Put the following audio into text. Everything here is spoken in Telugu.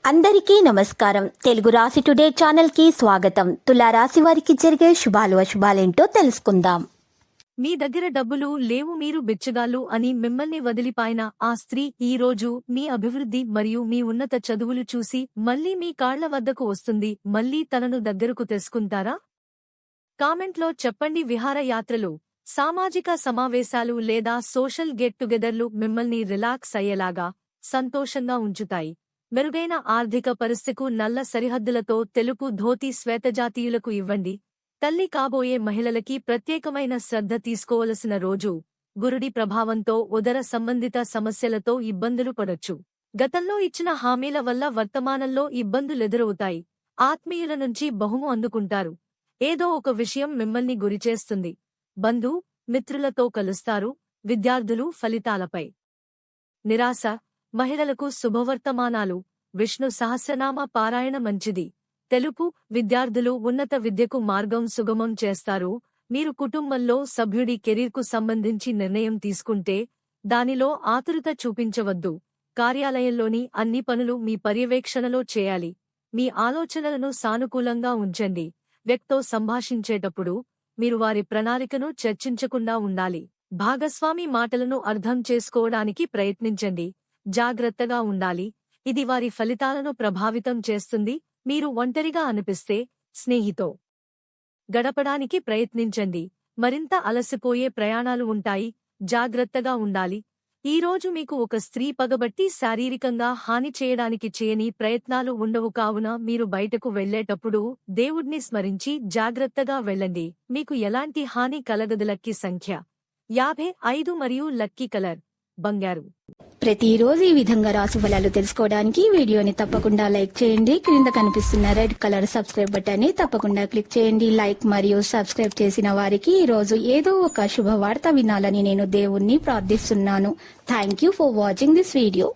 అందరికీ నమస్కారం. తెలుగు రాశి టుడే ఛానల్ కి స్వాగతం. తులారాశి వారికి జరిగే శుభాలు అశుభాలేంటో తెలుసుకుందాం. మీ దగ్గర డబ్బులు లేవు, మీరు బిచ్చగాళ్ళు అని మిమ్మల్ని వదిలిపాయిన ఆ స్త్రీ ఈ రోజు మీ అభివృద్ధి మరియు మీ ఉన్నత చదువులు చూసి మళ్లీ మీ కాళ్ల వద్దకు వస్తుంది. మళ్లీ తనను దగ్గరకు తెసుకుంటారా? కామెంట్లో చెప్పండి. విహారయాత్రలు, సామాజిక సమావేశాలు లేదా సోషల్ గెట్ టుగెదర్లు మిమ్మల్ని రిలాక్స్ అయ్యేలాగా సంతోషంగా ఉంచుతాయి. మెరుగైన ఆర్థిక పరిస్థితికు నల్ల సరిహద్దులతో తెలుపు ధోతి శ్వేతజాతీయులకు ఇవ్వండి. తల్లి కాబోయే మహిళలకి ప్రత్యేకమైన శ్రద్ధ తీసుకోవలసిన రోజు. గురుడి ప్రభావంతో ఉదర సంబంధిత సమస్యలతో ఇబ్బందులు పడొచ్చు. గతంలో ఇచ్చిన హామీల వల్ల వర్తమానంలో ఇబ్బందులెదురవుతాయి. ఆత్మీయుల నుంచి బహుము అందుకుంటారు. ఏదో ఒక విషయం మిమ్మల్ని గురిచేస్తుంది. బంధు మిత్రులతో కలుస్తారు. విద్యార్థులు ఫలితాలపై నిరాశ. మహిళలకు శుభవర్తమానాలు. విష్ణు సహస్రనామ పారాయణ మంచిది. తెలుపు విద్యార్థులు ఉన్నత విద్యకు మార్గం సుగమం చేస్తారు. మీరు కుటుంబంలో సభ్యుడి కెరీర్కు సంబంధించి నిర్ణయం తీసుకుంటే దానిలో ఆతురత చూపించవద్దు. కార్యాలయంలోని అన్ని పనులు మీ పర్యవేక్షణలో చేయాలి. మీ ఆలోచనలను సానుకూలంగా ఉంచండి. వ్యక్తితో సంభాషించేటప్పుడు మీరు వారి ప్రణాళికను చర్చించకుండా ఉండాలి. భాగస్వామి మాటలను అర్థం చేసుకోవడానికి ప్రయత్నించండి. జాగ్రత్తగా ఉండాలి. ఇది వారి ఫలితాలను ప్రభావితం చేస్తుంది. మీరు ఒంటరిగా అనిపిస్తే స్నేహితో గడపడానికి ప్రయత్నించండి. మరింత అలసిపోయే ప్రయాణాలు ఉంటాయి. జాగ్రత్తగా ఉండాలి. ఈరోజు మీకు ఒక స్త్రీ పగబట్టి శారీరకంగా హాని చేయడానికి చేయని ప్రయత్నాలు ఉండవు. కావున మీరు బయటకు వెళ్లేటప్పుడు దేవుణ్ణి స్మరించి జాగ్రత్తగా వెళ్ళండి. మీకు ఎలాంటి హాని కలగదు. లక్కీ సంఖ్య 55 మరియు లక్కీ కలర్ బంగారు. ప్రతిరోజు ఈ విధంగా రాశి ఫలాలు తెలుసుకోవడానికి వీడియోని తప్పకుండా లైక్ చేయండి. క్రింద కనిపిస్తున్న రెడ్ కలర్ సబ్స్క్రైబ్ బటన్ ని తప్పకుండా క్లిక్ చేయండి. లైక్ మరియు సబ్స్క్రైబ్ చేసిన వారికి ఈ రోజు ఏదో ఒక శుభవార్త వినాలని నేను దేవుణ్ణి ప్రార్థిస్తున్నాను. Thank you for watching this video.